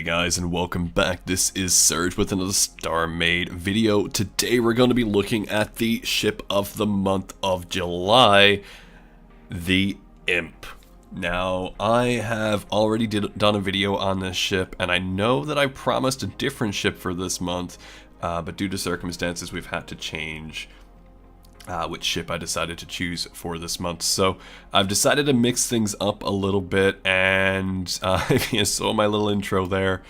guys, and welcome back. This is Surge with another Star Made video. Today we're going to be looking at the ship of the month of July, the IMP. Now, I have already done a video on this ship, and I know that I promised a different ship for this month, but due to circumstances we've had to change which ship I decided to choose for this month. So I've decided to mix things up a little bit, and if you saw my little intro there,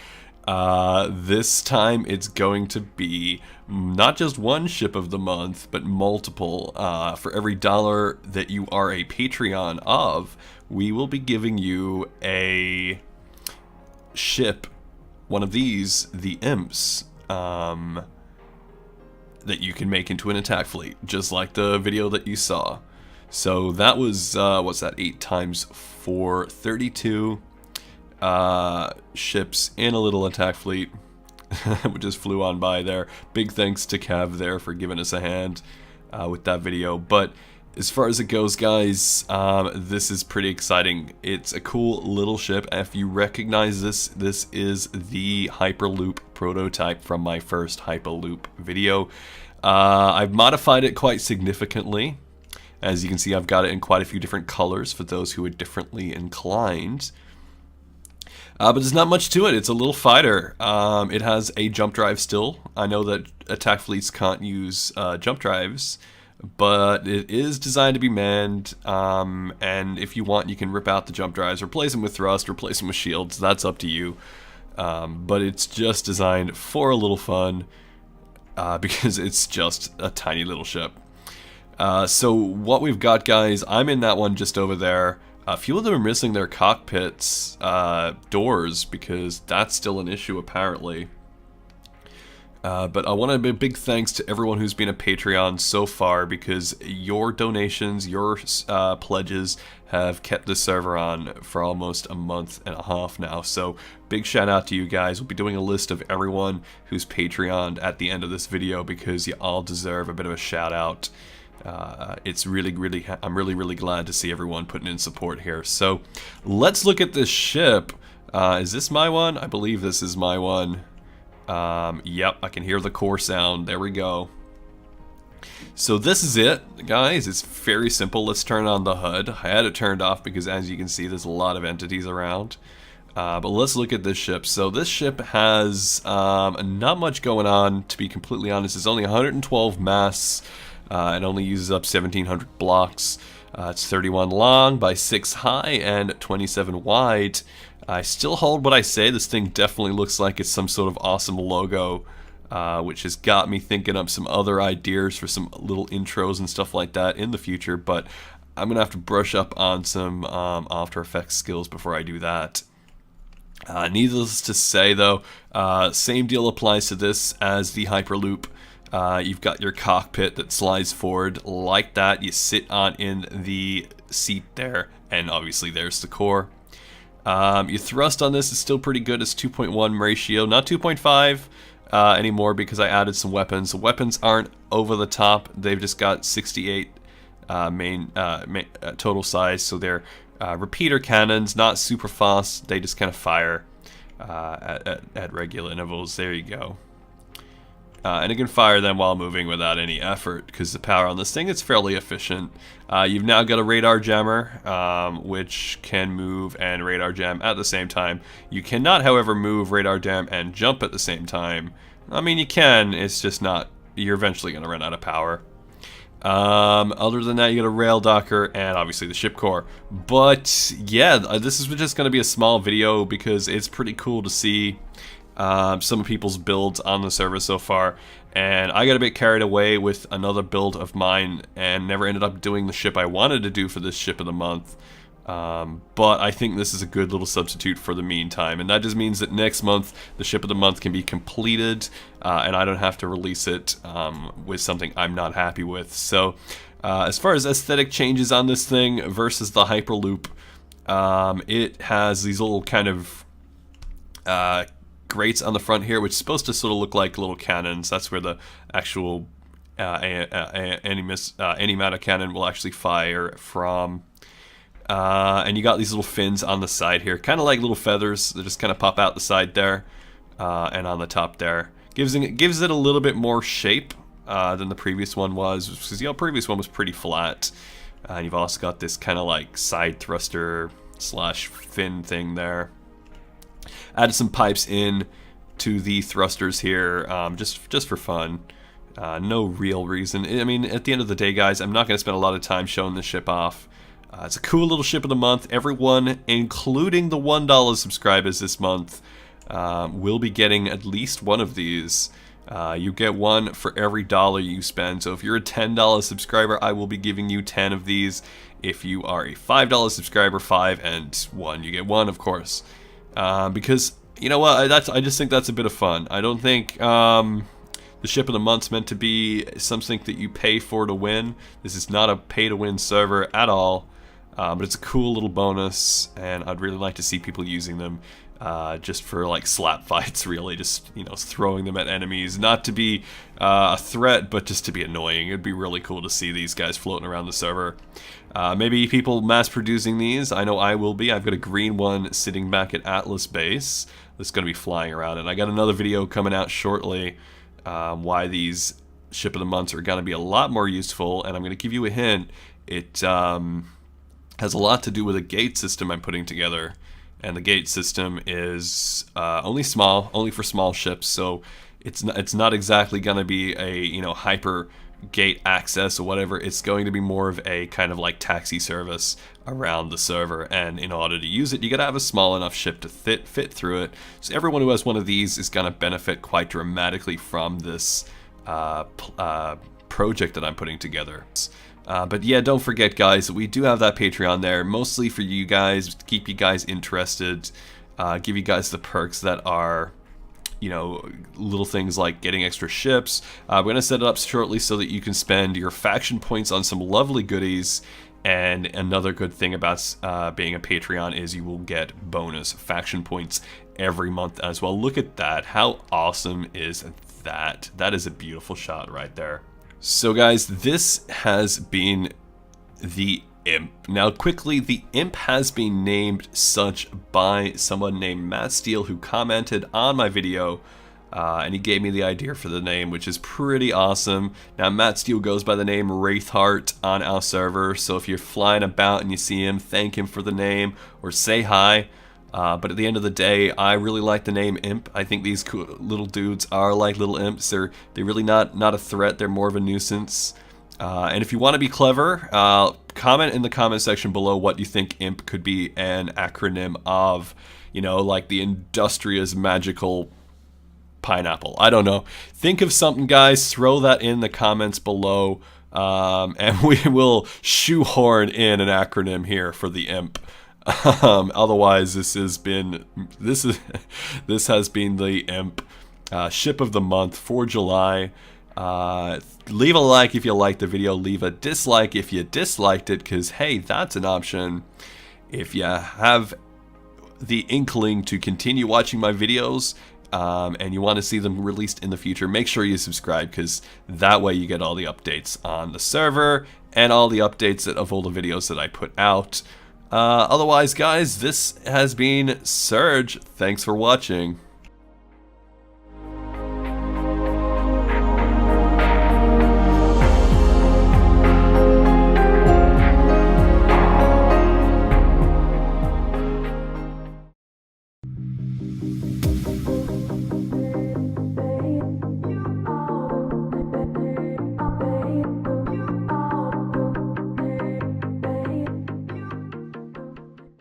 this time it's going to be not just one ship of the month, but multiple. For every dollar that you are a Patreon of, we will be giving you a ship, one of these, the Imps, that you can make into an attack fleet, just like the video that you saw. So that was, what's that, 8 times 4, 32 ships in a little attack fleet, which just flew on by there. Big thanks to Cav there for giving us a hand with that video. But as far as it goes, guys, this is pretty exciting. It's a cool little ship. If you recognize this, this is the Hyperloop prototype from my first Hyperloop video. I've modified it quite significantly. As you can see, I've got it in quite a few different colors for those who are differently inclined. But there's not much to it. It's a little fighter. It has a jump drive still. I know that attack fleets can't use jump drives, but it is designed to be manned, and if you want, you can rip out the jump drives, replace them with thrust, replace them with shields. That's up to you. But it's just designed for a little fun, because it's just a tiny little ship. So what we've got, guys, I'm in that one just over there. A few of them are missing their cockpits doors, because that's still an issue apparently. But I want to give a big thanks to everyone who's been a Patreon so far, because your donations, your pledges have kept the server on for almost a month and a half now. So big shout out to you guys. We'll be doing a list of everyone who's Patreoned at the end of this video, because you all deserve a bit of a shout out. It's I'm really glad to see everyone putting in support here. So let's look at this ship. Is this my one? I believe this is my one. Yep, I can hear the core sound. There we go. So this is it, guys. It's very simple. Let's turn on the HUD. I had it turned off because, as you can see, there's a lot of entities around. But let's look at this ship. So this ship has not much going on, to be completely honest. It's only 112 mass. It only uses up 1,700 blocks. It's 31 long by 6 high and 27 wide. I still hold what I say. This thing definitely looks like it's some sort of awesome logo, which has got me thinking up some other ideas for some little intros and stuff like that in the future, but I'm gonna have to brush up on some After Effects skills before I do that. Needless to say, though, same deal applies to this as the Hyperloop. You've got your cockpit that slides forward like that. You sit on in the seat there, and obviously there's the core. Your thrust on this is still pretty good. It's 2.1 ratio, not 2.5 anymore, because I added some weapons. The weapons aren't over the top. They've just got 68 total size, so they're repeater cannons, not super fast. They just kind of fire at regular intervals. There you go. And it can fire them while moving without any effort, because the power on this thing is fairly efficient. You've now got a radar jammer, which can move and radar jam at the same time. You cannot, however, move, radar jam, and jump at the same time. I mean, you can, it's just not, you're eventually going to run out of power. Other than that, you got a rail docker and obviously the ship core. But yeah, this is just going to be a small video, because it's pretty cool to see some of people's builds on the server so far, and I got a bit carried away with another build of mine and never ended up doing the ship I wanted to do for this ship of the month. But I think this is a good little substitute for the meantime, and that just means that next month the ship of the month can be completed, and I don't have to release it with something I'm not happy with. So as far as aesthetic changes on this thing versus the Hyperloop, it has these little kind of grates on the front here, which is supposed to sort of look like little cannons. That's where the actual animatic cannon will actually fire from. And you got these little fins on the side here, kind of like little feathers that just kind of pop out the side there, and on the top there. Gives it a little bit more shape than the previous one was, because the previous one was pretty flat. And you've also got this kind of like side thruster slash fin thing there. Added some pipes in to the thrusters here, just for fun. No real reason. I mean, at the end of the day, guys, I'm not going to spend a lot of time showing this ship off. It's a cool little ship of the month. Everyone, including the $1 subscribers this month, will be getting at least one of these. You get one for every dollar you spend. So if you're a $10 subscriber, I will be giving you 10 of these. If you are a $5 subscriber, 5, and 1. You get 1, of course. Because, you know what, I just think that's a bit of fun. I don't think the ship of the month's meant to be something that you pay for to win. This is not a pay-to-win server at all. But it's a cool little bonus, and I'd really like to see people using them just for like slap fights, really, just, you know, throwing them at enemies, not to be a threat, but just to be annoying. It'd be really cool to see these guys floating around the server. Maybe people mass producing these. I know I will be. I've got a green one sitting back at Atlas base that's going to be flying around, and I got another video coming out shortly why these ship of the months are going to be a lot more useful, and I'm going to give you a hint. It has a lot to do with a gate system I'm putting together, and the gate system is only for small ships, so it's not exactly going to be a, you know, hyper gate access or whatever. It's going to be more of a kind of like taxi service around the server, and in order to use it, you got to have a small enough ship to fit through it. So everyone who has one of these is going to benefit quite dramatically from this project that I'm putting together. But yeah, don't forget, guys, that we do have that Patreon there, mostly for you guys, to keep you guys interested, give you guys the perks that are, you know, little things like getting extra ships. We're going to set it up shortly so that you can spend your faction points on some lovely goodies. And another good thing about being a Patreon is you will get bonus faction points every month as well. Look at that. How awesome is that? That is a beautiful shot right there. So guys, this has been the Imp. Now quickly, the Imp has been named such by someone named Matt Steele, who commented on my video, and he gave me the idea for the name, which is pretty awesome. Now Matt Steele goes by the name Wraithheart on our server, so if you're flying about and you see him, thank him for the name or say hi. But at the end of the day, I really like the name Imp. I think these cool little dudes are like little imps. They're really not a threat. They're more of a nuisance. And if you want to be clever, comment in the comment section below what you think Imp could be an acronym of. You know, like the industrious magical pineapple. I don't know. Think of something, guys. Throw that in the comments below, and we will shoehorn in an acronym here for the Imp. Otherwise, this has been the Imp ship of the month for July. Leave a like if you liked the video. Leave a dislike if you disliked it, because hey, that's an option. If you have the inkling to continue watching my videos, and you want to see them released in the future, make sure you subscribe, because that way you get all the updates on the server and all the updates of all the videos that I put out. Otherwise, guys, this has been Serge. Thanks for watching.